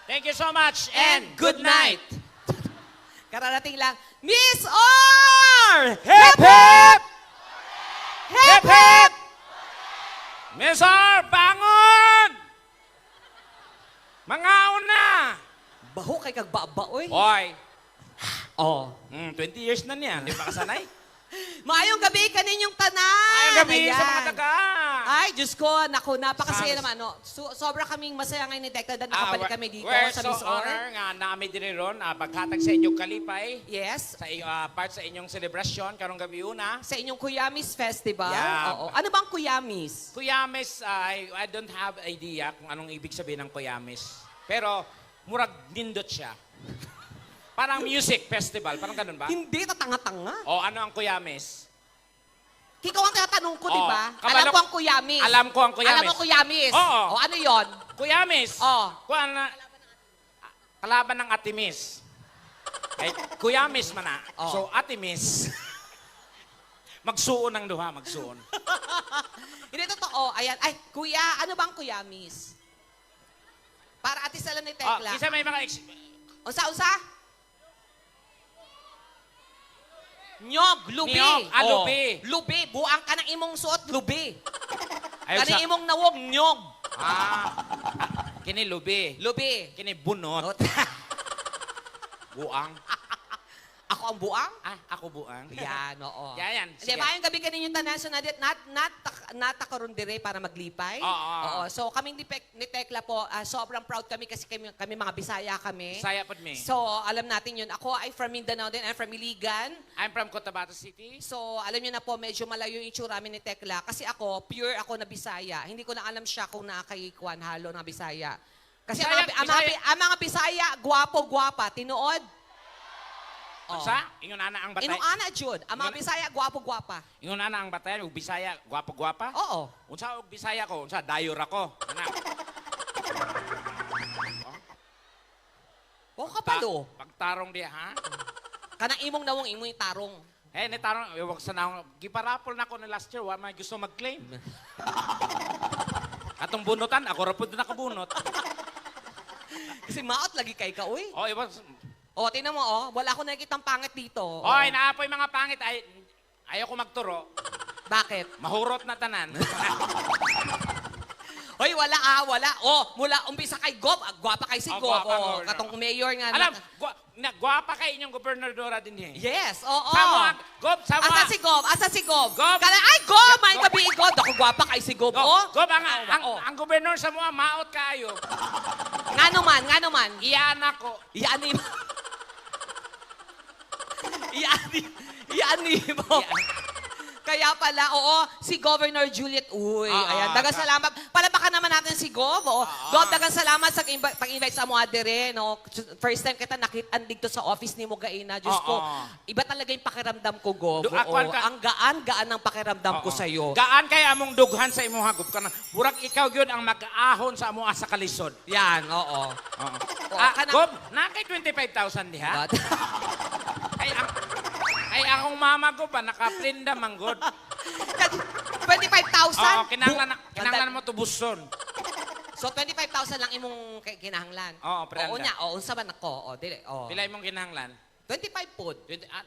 Thank you so much And and good night. Kararating lang, Miss R! Hip hip! Hip hip! Miss R, bangon! Mga una! Baho kay kag baba, oy. Hoy, Oh. 20 years na niya, di ba kasanay? Maayong gabi kaninyong tanan. Ay, gabi sa mga Ayan. taga. Ay, Diyos ko, naku, napakasaya Sa- naman. No? Sobra kaming masaya ngayon ni Tekla dahil nakabalik kami dito we're sa so Miss Or. honor nga namin din ron, paghatag sa inyong kalipay, Yes. sa part sa inyong celebration, karong gabi una. Sa inyong Kuyamis Festival. Yeah. Oo. Ano bang Kuyamis? Kuyamis, I don't have idea kung anong ibig sabihin ng Kuyamis. Pero, murag nindot siya. Parang music festival, parang ganun ba? Hindi, tatanga-tanga. O ano ang Kuyamis? Ikaw ang tinatanong ko, di ba? Oh, Alam ko ang Kuyamis. Alam ko ang Kuyamis. Alam mo Kuyamis. Oo. O, ano yon? Kuyamis. Oh. Kalaban ng Atimis. Ay, Kuyamis man na. Oh. So, Atimis. Magsuon ng duha, magsuon. Hindi totoo. Ayan. Ay, kuya, ano bang Kuyamis? Para atis alam ni Tekla. Isa may mga... Unsa? Nyog, lubi. Nyog, lubi. Lubi. Buang ka ng imong suot, lubi. Ayaw Kani sa... imong nawog, nyog. Kini lubi. Lubi. Kini bunot. Buang. Ako ang buang? Ako buang. Yan, oo. Yan. Di ba, yung gabi kaninyo tanan, so natakaroon dire para maglipay. Oo. So, kaming ni Tekla po, sobrang proud kami kasi kami mga Bisaya kami. Saya pod me. So, alam natin yun. Ako ay from Mindanao din. I'm from Iligan. I'm from Cotabato City. So, alam niyo na po, medyo malayo yung itsura namin ni Tekla. Kasi ako, pure ako na Bisaya. Hindi ko na alam siya kung nakakayikuan halo na Bisaya. Kasi ang mga Bisaya, gwapo-gwapa. Tinuod? Sa? Ingon ana ang batay. Inong ana, Jud. Ang mga Bisaya, gwapo-gwapa. Ingon ana ang batay, ug Bisaya, gwapo-gwapa. Oo. Unsa og Bisaya ko? Unsa dayor ako? Ana. O kapalo. Pagtarong diha, ha? Kanang imong nawong imong tarong. Ni tarong, wag sa naong giparapol na ko na last year, wa may gusto mag-claim. Atong bunutan, ako ra pud nakabunot. Kasi maot lagi kay ka, uy. Oh, iba. O, tingnan mo, wala akong nakikitang pangit dito. Oy, naapoy mga pangit ay ayaw ko magturo. Bakit? Mahurot na tanan. Hoy, wala wala. Mula umpisa kay Gob, gwapa kay si Gob. Gwapa, Katong mayor nga. Alam, gwapa kay inyong gobernadora din eh. Yes, oo. Sama, Gob, sama. Asa si Gob? Asa si Gob? Gob. Ay, Gob! May gabi, Gob. Ako gwapa kay si Gob. Gob, ang gobernador sa mga maot kayo. Nga naman. Iyan ako. Iani mo. Kaya pala, si Governor Juliet. Uy, ayan. Dagang salamat. Palabakan naman natin si Gob. Gob, dagang salamat sa pag-invite sa mo adere. No? First time kita nakitaan dito sa office ni mo gaina. Diyos ko, iba talaga yung pakiramdam ko, Gob. Ang gaan ng pakiramdam ko sa'yo. Gaan kay among dughan sa imong hagop ka na. Burag ikaw gyud ang mag-aahon sa amo sa kalisod. Yan, oo. Gob, na kay 25,000 diha. Ay akong mama ko ba nakaplinda manggod. 25,000? Kinahanglan mo tubuson. So, 25,000 lang imong kinahanglan? Oo, prenda. Oo niya. Unsa man ako? Dili. Pila imong kinahanglan? 25 pod.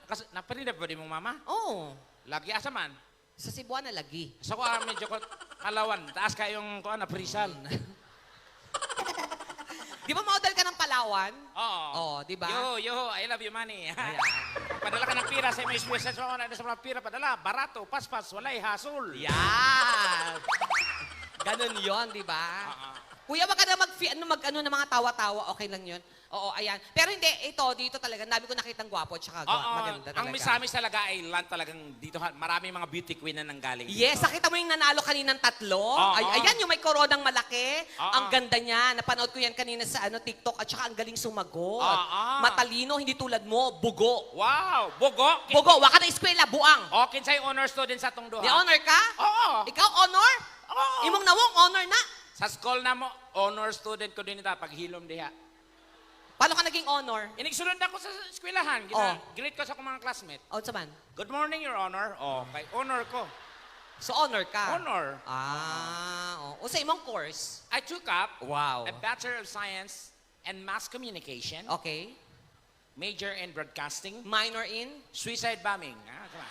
Kasi napalinda ba di mong mama? Oo. Lagi asa man. Sa Cebuana lagi. So ko medyo kalawan. Taas kayong na prisal. Di ba model ka ng Palawan? Oo. Di ba? Yo, I love you money. Padala ka ng pira sa mga message mo na sa mga pira padala, barato, paspas, walay hasol. Yan. Ganun yon, di ba? Kuya, wag ka na mag-ano ng mga tawa-tawa. Okay lang yun. Oo, ayan. Pero hindi, dito talaga. Nabi ko nakitang gwapo at saka maganda talaga. Ang misamis talaga ay land talagang dito. Maraming mga beauty queen na nanggaling. Yes, nakita mo yung nanalo kaninang 3? Ayan, yung may koronang malaki. Ang ganda niya. Napanood ko yan kanina sa TikTok at saka ang galing sumagot. Matalino, hindi tulad mo, bugo. Wow, bugo. Bugo, waka na eskwela, buang. Kinsay honor student sa tong duha. Di honor ka? Oo. Ikaw honor? Oo. Imong nawong honor na. Sa school na mo, honor student ko din ita paghilom diha. Paano ka naging honor? Inigsulod ako sa eskwelahan. Greet ko sa akong mga classmate. Saman? Good morning, Your Honor. Kay honor ko. So honor ka? Honor. O sa imong course? I took up Wow. a Bachelor of Science and Mass Communication. Okay. Major in Broadcasting. Minor in? Suicide bombing. Come on.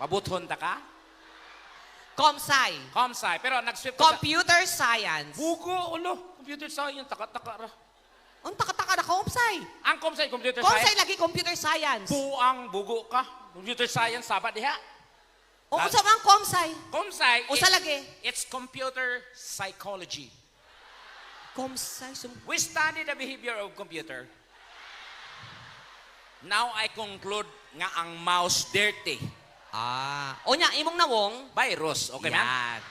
Pabuthon ta ka? Comsci. Comsci. Pero nag-sweep ko sa... Computer Science. Bugo, ulo. Computer science. Taka-taka ra. Ang taka-taka na Comsci. Ang Comsci, Computer Comsci Science. lagi Computer Science. Buang bugo ka. Computer Science, sabat diha. O, unsa man Comsci? Comsci, Usa lagi. it's Computer Psychology. Comsci. We study the behavior of computer. Now I conclude nga ang mouse dirty. O nya, imong nawong. Virus, okay ma'am? Yan.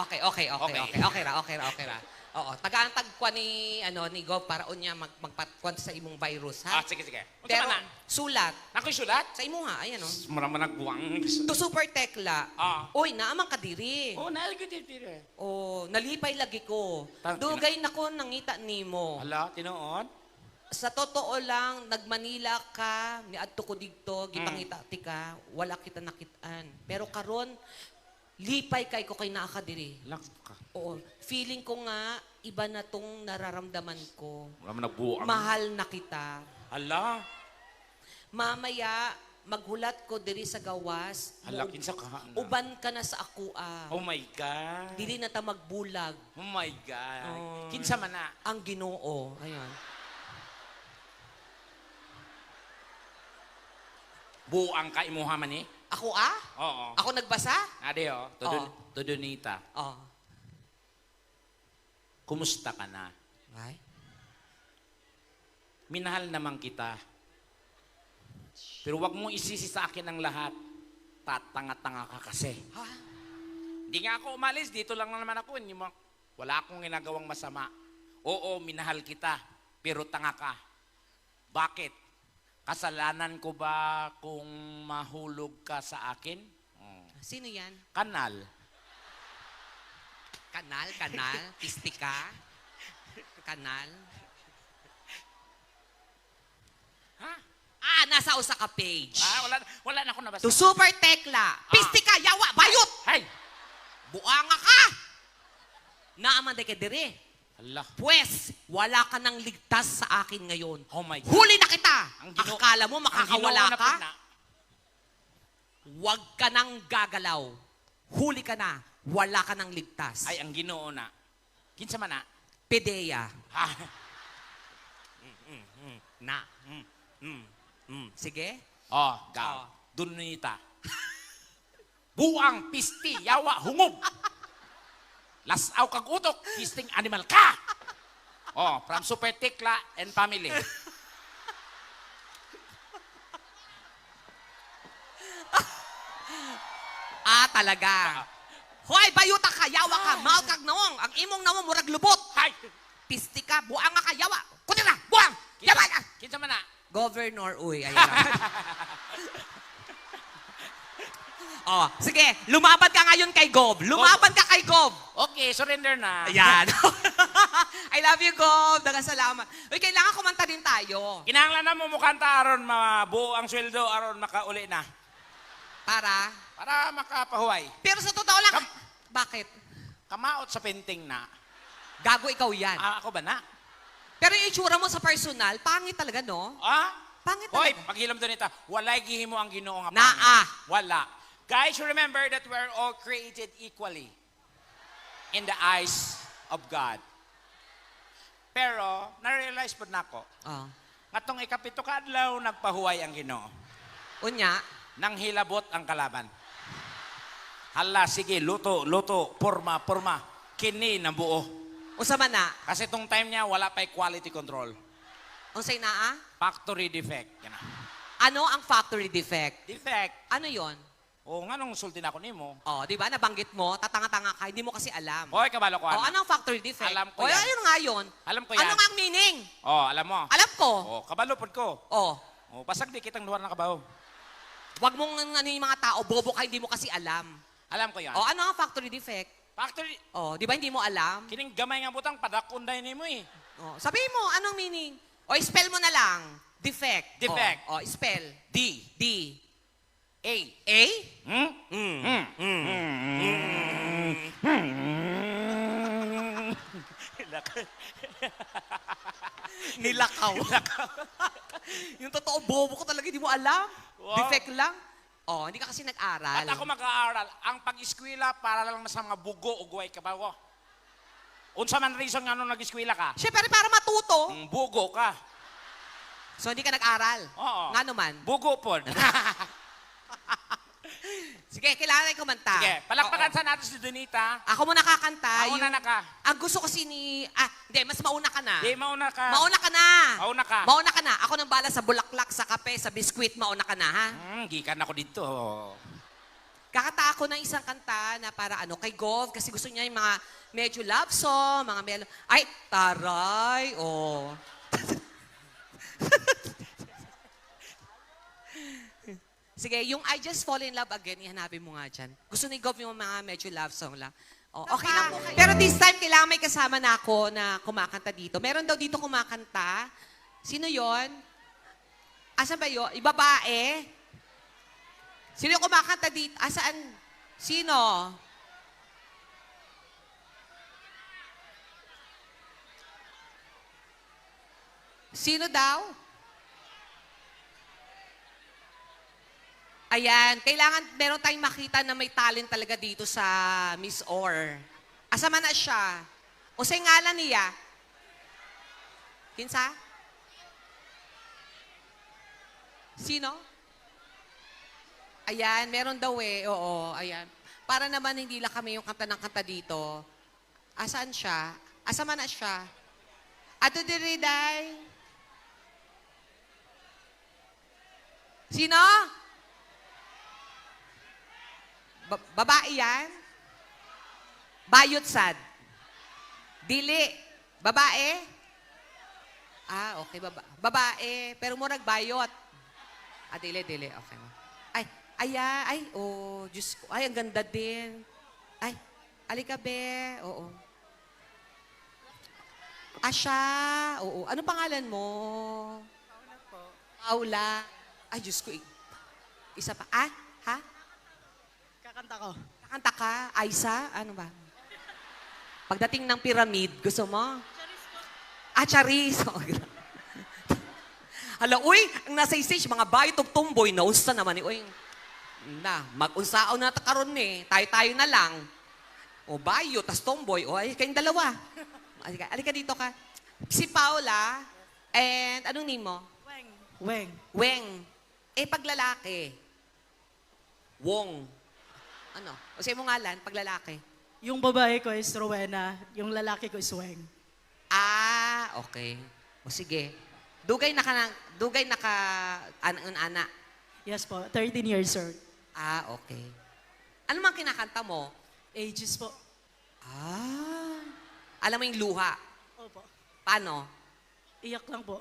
Okay. Okay ra. Oo, tagaantag kwa ni Gov para unya magpatkuan sa imong virus ha. Sige. Unsa Pero man na? sulat Nakoy sulat? sa imo ha, ayan oh. Marama nagbuang. To super tekla. Oy, naamang kadiri. Oh, nalagay dito. Nalipay lagi ko. Dugay na ko nangita nimo. Hala, tinuod? Sa totoo lang, nagmanila ka, niadto ko dito, gipangita ti ka, wala kita nakitaan. Pero karon lipay kay ko kay naa ka diri. Lak ka. Oo. Feeling ko nga, iba na tong nararamdaman ko. Marama nagbuang. Mahal na kita. Hala. Mamaya, maghulat ko diri sa gawas. Hala, kinsa ka na? Uban ka na sa akua. Oh my God. Dili na ta magbulag. Oh my God. Kinsa man na? Ang Ginoo. Ayan. Buang ka imuha man eh? Ako Oo. Ako nagbasa? Ade oh, Tudunita. Oh. Kumusta ka na? Ay? Minahal naman kita. Pero wag mong isisi sa akin ang lahat. Tatanga-tanga ka kasi. Ha? Hindi nga ako umalis. Dito lang naman ako. Wala akong ginagawang masama. Oo, minahal kita. Pero tanga ka. Bakit? Kasalanan ko ba kung mahulog ka sa akin? Sino yan? Kanal. Kanal? Pistika? Kanal? Ha? Nasa usa ka page. Wala na ako nabasa. To super tekla. Pistika, yawa, bayot! Hay! Buanga ka! Naaman de diri. Hala. Pwes, wala ka nang ligtas sa akin ngayon. Oh my God. Huli na kita! Ang Akala mo makakawala Ang ka? na. Huwag ka nang gagalaw. Huli ka na. Wala ka nang ligtas. Ay, ang Ginoo na. Kinsa man na? Pedeya. Ha? Na. Sige? Oh, gaw. Dunita. Buang, pisti, yawa, hungog. Lasaw kag utok, pisting animal ka. Oh, from Super Tekla and family. Talaga. Hoy, bayuta ka, yawa ka, maot kag nawong. Ang imong nawong murag lubot. Hay! Pisti ka, buang ka, yawa. Kunin na, buang! Yawa! Kinsa man na? Governor, uy, ayan. Sige, lumaban ka ngayon kay Gov. Lumaban ka kay Gov. Okay, surrender na. Ayan. I love you, Gov. Dagang salamat. Uy, kailangan kumanta din tayo. Kinahanglan na mo mukanta aron mabuo ang sweldo aron makauli na. Para makapahuway. Pero sa totoo lang, bakit? Kamaot sa painting na. Gago ikaw yan. Ako ba na? Pero yung itsura mo sa personal, pangit talaga, no? Pangit Hoy, talaga. paghilom doon ita, walay gihimo ang Ginoo nga Naa. pangit. Wala. Guys, remember that we're all created equally in the eyes of God. Pero, na-realize po na ako, ngatong ikapito ka adlaw, nagpahuway ang Ginoo. Unya, Nang hilabot ang kalaban. Hala, sige, luto, porma. Kini na buo. usa man na. Kasi tong time niya, wala pa'y quality control. Unsay naa? Factory defect. Yan na. Ano ang factory defect? Defect. Ano yon? O nga nung sulti na ako nimo. Di ba? Nabanggit mo, tatanga-tanga ka, hindi mo kasi alam. Hoy, kabalo ko. Ano ang factory defect? Alam ko O, yan. ano nga yun? Alam ko yan. Ano nga ang meaning? Alam mo. Alam ko. Kabalo pod ko. Pasag di kitang luar na kabaw. Wag mong ano yung mga tao, bobo ka, hindi mo kasi alam. Alam ko yan. Ano ang factory defect? Factory, Di ba hindi mo alam? kining gamay nga butang, padakunday ni mo eh. Sabihin mo, anong meaning? Spell mo na lang. Defect. Defect. Spell. D. D. A. A? Nilakaw. Yung totoo, bobo ko talaga, hindi mo alam. Wow. Defect lang. Oh, hindi ka kasi nag-aral. At ako mag-aaral, ang pag-eskwela para lang sa mga bugo o guway ka ba? Wo? Unsa man reason nga nung nag-eskwela ka? Siyempre, para matuto. Bugo ka. So, hindi ka nag-aral? Oo. Nga naman. Bugo po. Sige, kailangan ko kumanta. Sige, palakpakan Oo. sa natin si Donita. Ako muna kakanta. Mauna na ka. Ang gusto kasi ni... hindi, mas mauna ka na. Di, mauna ka. Mauna ka na. Mauna ka. Mauna ka na. Ako nang bala sa bulaklak, sa kape, sa biskwit. Mauna ka na, ha? Gikan ako dito. Kakanta ako ng isang kanta na para kay Gov, kasi gusto niya yung mga medyo love song, mga ay, taray, oh. Sige, yung I Just Fall in Love Again, ihanapin mo nga dyan. Gusto ni Gov yung mga medyo love song lang. Oh, okay lang po kayo. Pero this time, kailangan may kasama na ako na kumakanta dito. Meron daw dito kumakanta. Sino yon? Asa ba yun? Babae? Sino yung kumakanta dito? Asaan? Sino? Sino daw? Ayan, kailangan meron tayong makita na may talent talaga dito sa Miss Or. Asa man na siya? O sa ngalan niya? Kinsa? Sino? Ayan, meron daw eh. Oo, ayan. Para naman hindi lang kami yung kanta ng kanta dito. Asaan siya? Asa man na siya? Ato diriday? Sino? Babae yan? Bayot sad? Dili. Babae? Okay, babae. Pero murag bayot. Dili. Okay. Diyos ko. Ay, ang ganda din. Ay, alika be. Oo. Siya. Oo. Ano pangalan mo? Paula po. Paula. Ay, Diyos ko. Isa pa. Ha? Kakanta ko. Kakanta ka? Aisa? Ano ba? Pagdating ng pyramid, gusto mo? Charis. Hala, uy, ang nasa stage, mga bayot o tumboy, nausta naman eh. Uy, mag-unsao na karon eh. Tayo-tayo na lang. O bayot, tas tomboy. O ay, kayong dalawa. Alika dito ka. Si Paula, and anong name mo? Weng. Weng. Pag lalaki. Wong. Ano? O sa'yo mo ngalan, pag lalaki. Yung babae ko is Rowena, yung lalaki ko is Weng. Okay. O sige. Dugay na ana. Yes po, 13 years old. Okay. Ano mang kinakanta mo? Ages po. Alam mo yung luha. Opo. Paano? Iyak lang po.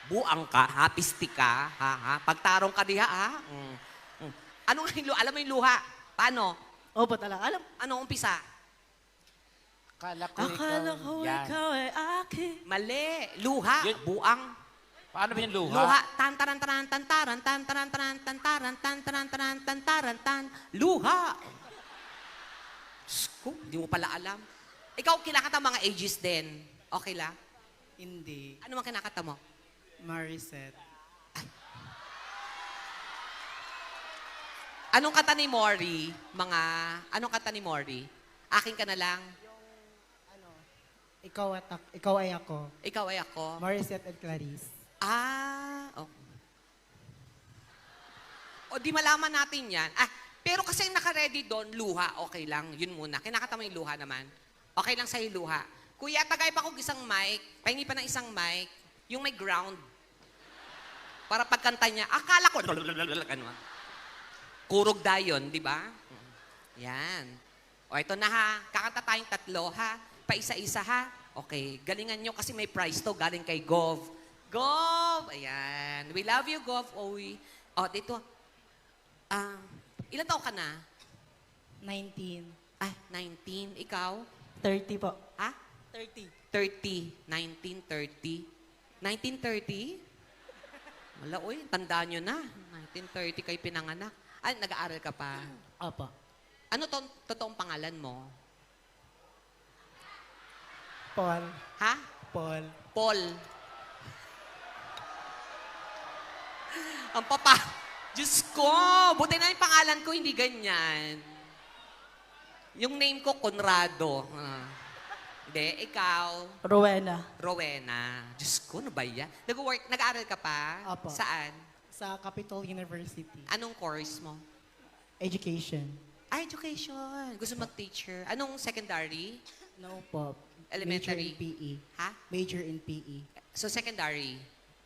Buang ka, ha? Pisti ka, ha? Pagtarong ka diha, ha? Ano nga yung luha? Alam mo yung luha? Paano? Opo talaga. Alam, Ano umpisa? Akala akala ko Yan. ikaw ay akin. Mali. Luha. Yun. Buang. Paano ba yung luha? Luha. Tan-taran-taran, tan-taran, tan-taran-taran, tan-taran, tan-taran-taran, tan-taran, tan. Luha. Diyos ko, hindi mo pala alam. Ikaw, kinakata mga ages din. Okay lang? Hindi. Ano mang kinakata mo? Mariset. Anong kanta ni Mori? Anong kanta ni Mori? Akin ka na lang. Ikaw ay ako. Ikaw ay ako. Mariset and Clarice. O di malaman natin yan. Pero kasi naka-ready doon, luha, okay lang. Yun muna. Kinakata mo yung luha naman. Okay lang sa'yo luha. Kuya, tagay pa ko isang mic. Pahingi pa ng isang mic. Yung may ground. Para pagkanta niya, akala ko, ano, kurog dayon, di ba? Yan. O, ito na ha. Kakanta tayong tatlo, ha? Paisa-isa, ha? Okay. Galingan nyo kasi may prize to galing kay Gov. Gov! Ayan. We love you, Gov. Dito. Ilan taon ka na? 19. 19. Ikaw? 30 po. Ha? 30. 30. 1930. 1930? Wala, uy. Tandaan nyo na. 1930 kayo pinanganak. Nag-aaral ka pa. Opo. Ano totoong pangalan mo? Paul. Ha? Paul. Paul. Ang papa. Diyos ko, buti na yung pangalan ko, hindi ganyan. Yung name ko, Conrado. Hindi, ikaw, Rowena. Rowena. Diyos ko, ano ba yan? Nag-aaral ka pa? Apo. Saan? Sa Capital University. Anong course mo? Education. Education. Gusto mag-teacher. Anong secondary? No po. Elementary. Major in PE. Ha? Major in PE. So secondary?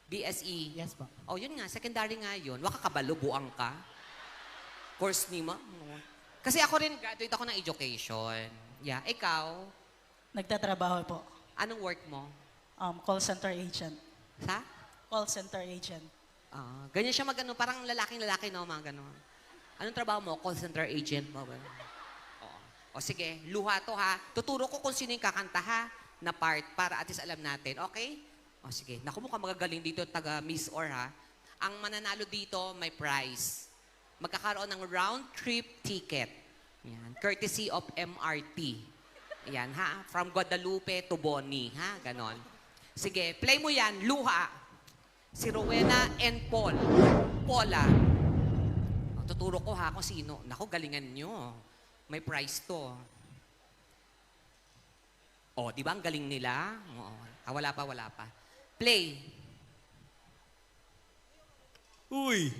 BSE? Yes po. Oh, yun nga. Secondary nga yun. Waka kabalo, buang ka. Course ni mo. Kasi ako rin, graduate ako ng education. Yeah. Ikaw, Nagtatrabaho po. anong work mo? Call center agent. Sa? Call center agent. Ganyan siya mag-ano, parang lalaking-lalaki, no? Mga gano'n. Anong trabaho mo? Call center agent mo ba? Oo. O sige, luha to ha. Tuturo ko kung sino yung kakanta ha, na part para at least alam natin. Okay? O sige. Naku, mukhang magagaling dito taga Miss Or ha. Ang mananalo dito, may prize. Magkakaroon ng round trip ticket. Yan. Courtesy of MRT. Yan ha. From Guadalupe to Boni. Ha? Ganon. Sige, play mo yan. Luha. Si Rowena and Paul. Paula. O, tuturo ko ha kung sino. Naku, galingan nyo. May prize to. O, di ba ang galing nila? Oo. Wala pa. Play. Uy!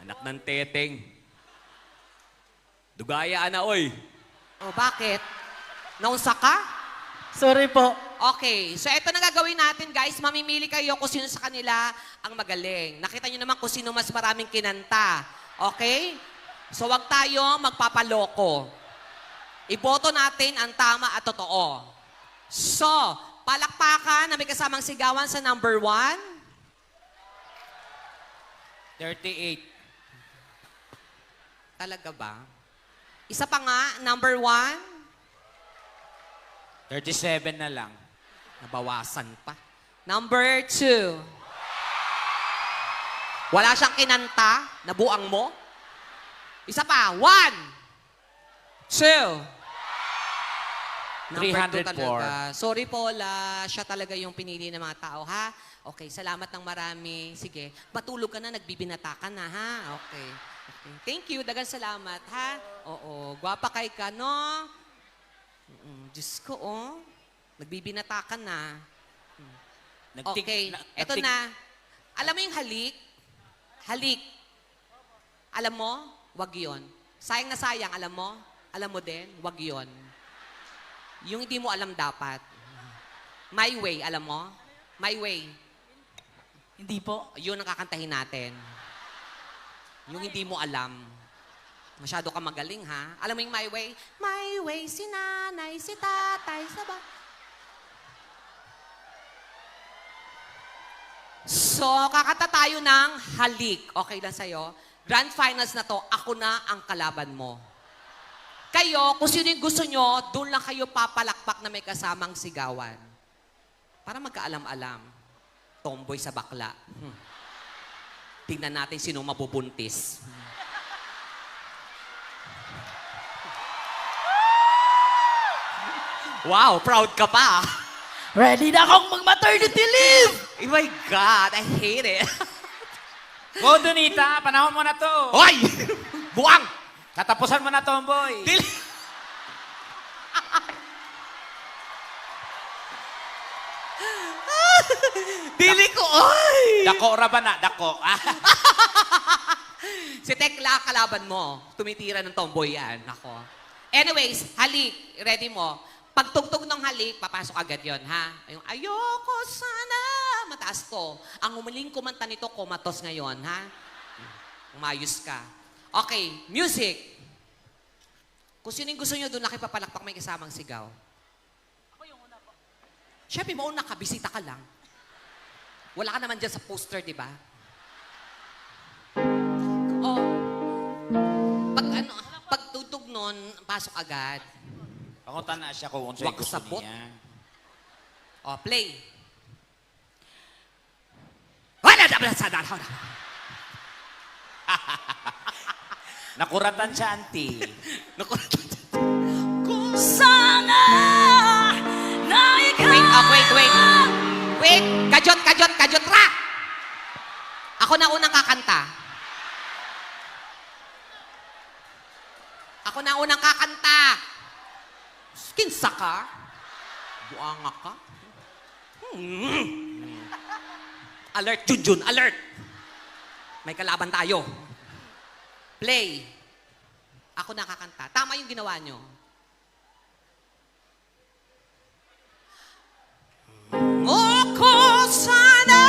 Anak ng teteng. Dugaya na, oy! O, bakit? Naunsa ka? Sorry po. Okay, so ito na gagawin natin, guys. Mamimili kayo kung sino sa kanila ang magaling. Nakita nyo naman kung sino mas maraming kinanta. Okay? So wag tayo magpapaloko. Iboto natin ang tama at totoo. So, palakpakan na may kasamang sigawan sa number 1. 38. Talaga ba? Isa pa nga, number 1. 37 na lang. Nabawasan pa. Number 2. Wala siyang kinanta, nabuang mo. Isa pa, 1, 2. Number 2 talaga. Sorry Paula, siya talaga yung pinili ng mga tao, ha? Okay, salamat ng marami. Sige, matulog ka na, nagbibinata ka na, ha? Okay. Thank you, dagang salamat, ha? Oo, gwapa kay ka, no? Diyos ko, oh. Nagbibinata ka na. Okay, eto na. Alam mo yung halik? Halik. Alam mo? Wag yun. Sayang na sayang, alam mo? Alam mo din? Wag yun. Yung hindi mo alam dapat. My way, alam mo? My way. Hindi po. Yun ang kakantahin natin. Yung hindi mo alam. Masyado ka magaling, ha? Alam mo yung my way? My way, si nanay, si tatay, saba. So, kakanta tayo ng halik. Okay lang sa'yo? Grand finals na to, ako na ang kalaban mo. Kayo, kung sino yung gusto nyo, doon lang kayo papalakpak na may kasamang sigawan. Para magkaalam-alam. Tomboy sa bakla. Tingnan natin sino mabubuntis. Wow, proud ka pa. Ready na akong mag-maternity leave! Oh my God, I hate it. Go, Donita! Panahon mo na to! Hoy! Buang! Katapusan mo na, Tomboy! Dili! Dili ko, oy! Dako ra ba na? Dako. Si Tekla, kalaban mo. Tumitira ng tomboy yan. Ako. Anyways, halik. Ready mo? Pagtugtog ng halik, papasok agad yon, ha? Yung, ayoko sana. Mataas to. Ang umaling kumanta nito, komatos ngayon, ha? Umayos ka. Okay, music. Kung sino yung gusto nyo, doon na kayo papalakpak may kasamang sigaw. Ako yung una po. Siyempre, mauna ka, bisita ka lang. Wala ka naman dyan sa poster, di ba? Oh. Pag tutog nun, pasok agad. Pangutan na siya kung sa'yo Wak gusto sabot. niya. Oh, play. Nakuratan siya, auntie. Kung sana Kajot, ra! Ako na unang kakanta. Kinsa ka? Buanga ka? Alert, Junjun, alert! May kalaban tayo. Play. Ako nakakanta. Tama yung ginawa nyo. Ako sana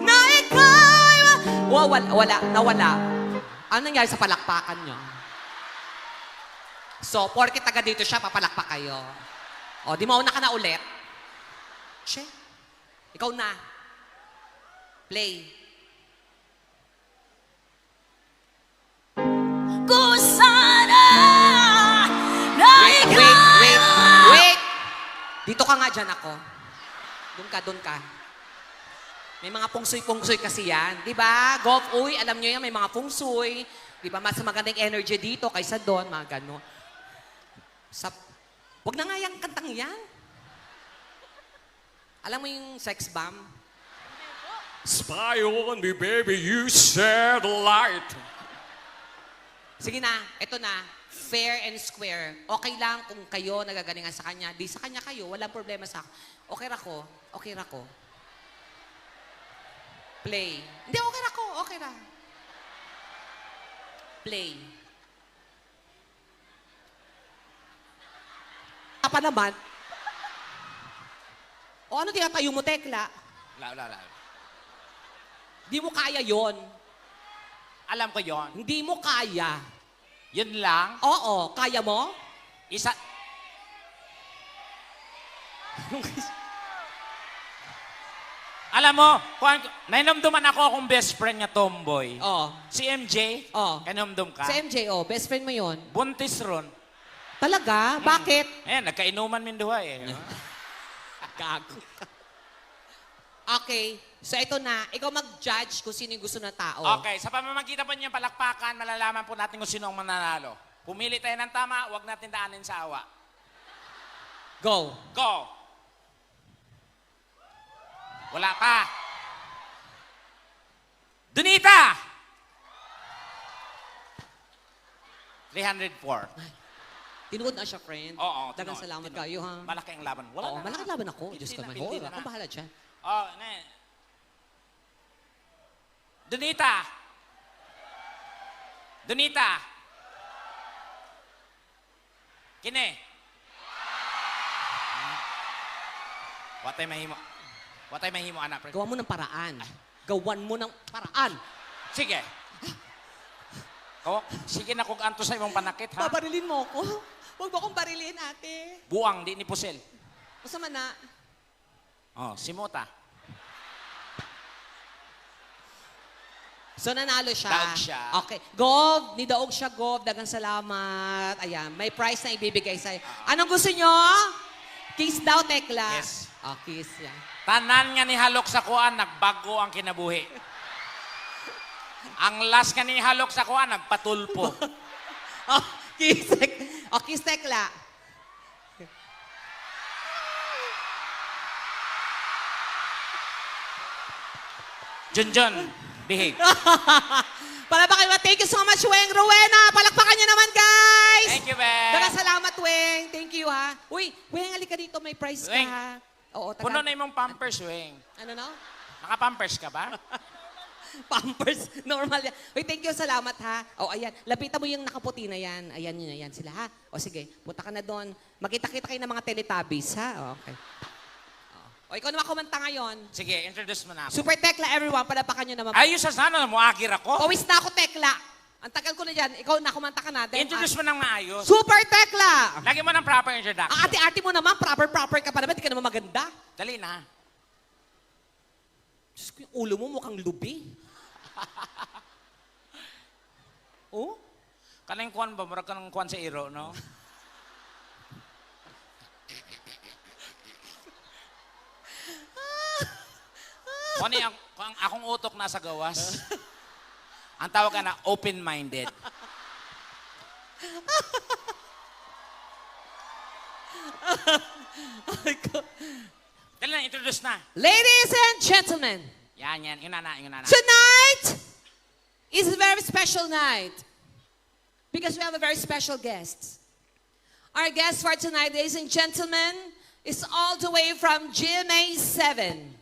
na ikaw... Nawala. Ano nangyari sa palakpakan nyo? So, porke taga dito siya, papalakpak kayo. O, di mauna ka na ulit. Che, ikaw na. Play. Kung sana na ikaw... Wait! Dito ka nga dyan ako. Doon ka. May mga pungsoy-pungsoy kasi yan. Di ba? Golf, uy, alam nyo yan, may mga pungsoy. Di ba? Mas magandang energy dito kaysa doon, mga gano'n. Wag na nga yung kantang yan. Alam mo yung sex bomb? Spy on me, baby, you said light. Sige na, eto na. Fair and square. Okay lang kung kayo nagagalingan sa kanya. Di sa kanya kayo, walang problema sa akin. Okay ra ko. Play. Hindi, okay ra. Play. Apa naman? O ano tinatayo mo, Tekla? Wala. Di mo kaya yon. Alam ko yon. Hindi mo kaya. Yun lang. Oo, kaya mo? Isa... Alam mo, nainamduman ako akong best friend niya, tomboy. Oo. Si MJ, kanamdum ka. Sa MJ, best friend mo yon. Buntis ron. Talaga? Bakit? Ayan, nagkainuman min duha eh. Gago. Okay. So ito na, ikaw mag-judge kung sino yung gusto ng tao. Okay, sa pamamagitan po niyang palakpakan, malalaman po natin kung sino ang mananalo. Pumili tayo ng tama, huwag natin daanin sa awa. Go. Go! Wala pa. Donita! 304. Tinuod na siya, friend. Oo, Dagang tinuod, salamat tinuod. kayo, ha? Malaki ang laban. Wala Oo, na. malaki laban ako. Hindi Diyos ko, na, may hindi hora. na. Ako bahala dyan. Oh, ne. Donita! Kine. Watay mahimo anak. Pre. Gawa mo ng paraan. Gawan mo ng paraan. Sige. Sige na kung anto sa imong panakit, ha? Babarilin mo ako. Huwag mo akong barilin, ate. Buang, di ni Pusel. Masama na. Oh, si Mota. So, nanalo siya. Daog siya. Okay. Gov, nidaog siya, Gov. Dagang salamat. Ayan, may prize na ibibigay sa'yo. Anong gusto nyo? Kiss daw, Tekla. Yes. Oh, kiss yan. Tanan nga ni halok sa kuan, nagbago ang kinabuhi. Ang last nga ni halok sa kuan, nagpatulpo. Oh, kiss, kiss, Tekla. Junjun, behave. Palakpakan mo. Thank you so much, Weng Rowena. Palakpakan niyo naman, guys. Thank you, Ben. Dagang salamat, Weng. Thank you, ha. Uy, Weng, halika dito. May prize ka, Weng. ha. Oo, Puno na imong pampers, Weng. Ano, no? Naka-pampers ka ba? Pampers. Normal yan. Uy, thank you. Salamat, ha. O, ayan. Lapitan mo yung nakaputi na yan. Ayan, yun, ayan sila, ha. O, sige. Punta ka na doon. Makita-kita kayo ng mga Teletubbies, ha. O, okay. O, ikaw naman kumanta ngayon. Sige, introduce mo na ako. Super Tekla, everyone. Palapakan nyo naman. Ayos sa sana, muagir ako. Pawis na ako, Tekla. Ang tagal ko na dyan. Ikaw na, kumanta ka na. Then, Introduce mo nang maayos. Super Tekla! Lagi mo ng proper introduction. Ang ate-ate mo naman, proper ka pa naman. Di ka naman maganda. Dali na. Diyos ko, yung ulo mo mukhang lubi. Oh? Kanang kuan ba? Murag ka ng kuan sa iro, no? Kani ang akong utok nasa gawas. Ang tawag ka na open-minded. Dali na, introduce na. Ladies and gentlemen, Yan, yun na. tonight is a very special night because we have a very special guest. Our guest for tonight, ladies and gentlemen, is all the way from GMA 7.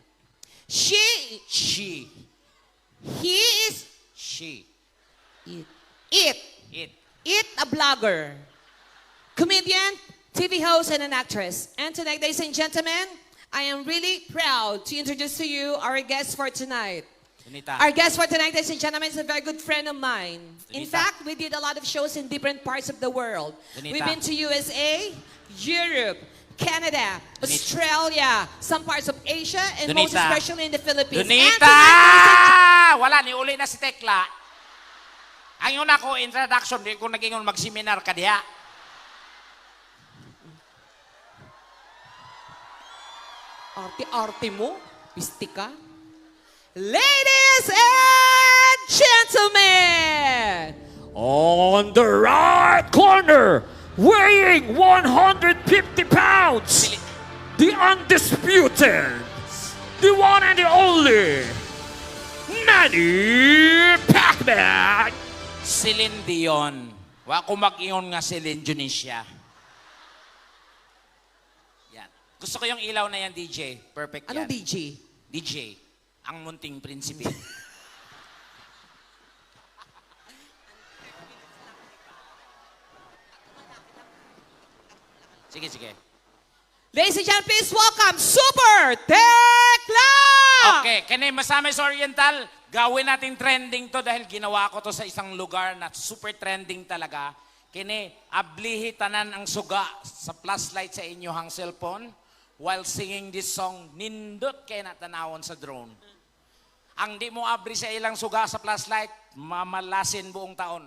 She. He is She. it, It. a blogger, comedian, TV host, and an actress. And tonight, ladies and gentlemen, I am really proud to introduce to you our guest for tonight. Donita. Our guest for tonight, ladies and gentlemen, is a very good friend of mine. In Donita. fact, we did a lot of shows in different parts of the world. Donita. We've been to USA, Europe, Canada, Australia, some parts of Asia, and most Donita. especially in the Philippines. And Donita! tonight, Wala, niuli na si Tekla. Ang yun ako, introduction, di ko naging mag-seminar ka diha. arte mo, pistika. Ladies and gentlemen, On the right corner, weighing 150 pounds, the undisputed, the one and the only, Manny Pacman. Celine Dion. Wa ko mag-ingon nga Celine Dionisio. Yan. Gusto ko yung ilaw na yan, DJ. Perfect anong yan. DJ? DJ. Ang munting prinsipe. Sige. Ladies and gentlemen, please welcome Super Tekla! Okay, kani masama sa Oriental, gawin natin trending to dahil ginawa ko to sa isang lugar na super trending talaga. Kini, ablihi tanan ang suga sa flashlight sa inyong cellphone while singing this song, nindot kay natanawon sa drone. Ang di mo abri sa ilang suga sa flashlight, mamalasin buong taon.